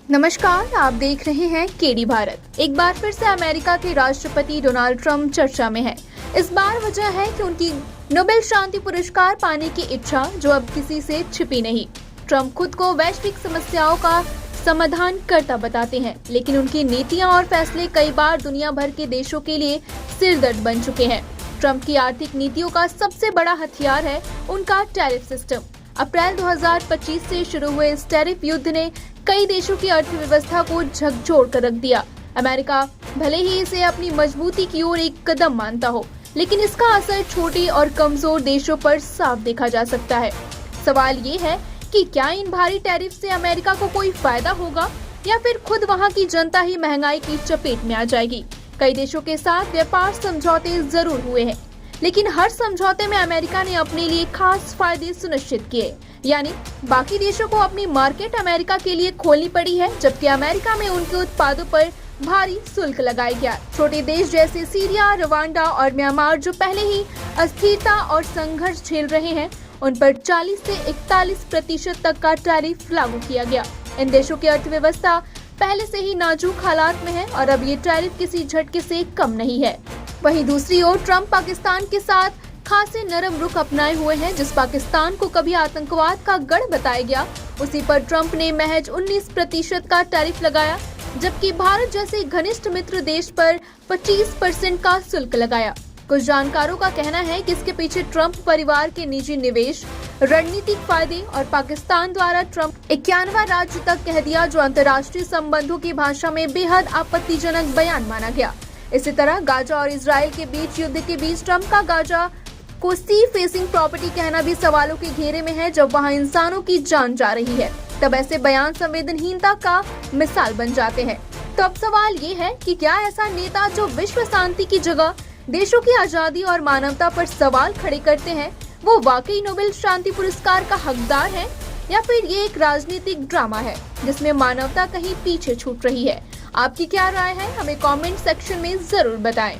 नमस्कार, आप देख रहे हैं केडी भारत। एक बार फिर से अमेरिका के राष्ट्रपति डोनाल्ड ट्रंप चर्चा में है। इस बार वजह है कि उनकी नोबेल शांति पुरस्कार पाने की इच्छा जो अब किसी से छिपी नहीं। ट्रंप खुद को वैश्विक समस्याओं का समाधान करता बताते हैं, लेकिन उनकी नीतियां और फैसले कई बार दुनिया भर के देशों के लिए सिरदर्द बन चुके हैं। ट्रंप की आर्थिक नीतियों का सबसे बड़ा हथियार है उनका टैरिफ सिस्टम। अप्रैल 2025 से शुरू हुए इस टैरिफ युद्ध ने कई देशों की अर्थव्यवस्था को झकझोर कर रख दिया। अमेरिका भले ही इसे अपनी मजबूती की ओर एक कदम मानता हो, लेकिन इसका असर छोटे और कमजोर देशों पर साफ देखा जा सकता है। सवाल ये है कि क्या इन भारी टैरिफ से अमेरिका को कोई फायदा होगा या फिर खुद वहां की जनता ही महंगाई की चपेट में आ जाएगी। कई देशों के साथ व्यापार समझौते जरूर हुए हैं, लेकिन हर समझौते में अमेरिका ने अपने लिए खास फायदे सुनिश्चित किए, यानी बाकी देशों को अपनी मार्केट अमेरिका के लिए खोलनी पड़ी है, जबकि अमेरिका में उनके उत्पादों पर भारी शुल्क लगाया गया। छोटे देश जैसे सीरिया, रवांडा और म्यांमार जो पहले ही अस्थिरता और संघर्ष झेल रहे हैं, उन पर 40 से 41% तक का टैरिफ लागू किया गया। इन देशों की अर्थव्यवस्था पहले से ही नाजुक हालात में है और अब ये टैरिफ किसी झटके से कम नहीं है। वहीं दूसरी ओर ट्रंप पाकिस्तान के साथ खासे नरम रुख अपनाए हुए हैं। जिस पाकिस्तान को कभी आतंकवाद का गढ़ बताया गया, उसी पर ट्रंप ने महज 19% का टैरिफ लगाया, जबकि भारत जैसे घनिष्ठ मित्र देश पर 25% का शुल्क लगाया। कुछ जानकारों का कहना है कि इसके पीछे ट्रंप परिवार के निजी निवेश, रणनीतिक फायदे और पाकिस्तान द्वारा ट्रंप 51वां राज्य तक कह दिया, जो अंतर्राष्ट्रीय संबंधों की भाषा में बेहद आपत्तिजनक बयान माना गया। इसी तरह गाजा और इजराइल के बीच युद्ध के बीच ट्रंप का गाजा को सी फेसिंग प्रॉपर्टी कहना भी सवालों के घेरे में है। जब वहां इंसानों की जान जा रही है, तब ऐसे बयान संवेदनहीनता का मिसाल बन जाते हैं। तो अब सवाल ये है कि क्या ऐसा नेता जो विश्व शांति की जगह देशों की आजादी और मानवता पर सवाल खड़े करते हैं, वो वाकई नोबेल शांति पुरस्कार का हकदार है, या फिर ये एक राजनीतिक ड्रामा है जिसमें मानवता कहीं पीछे छूट रही है। आपकी क्या राय है, हमें कमेंट सेक्शन में जरूर बताएं।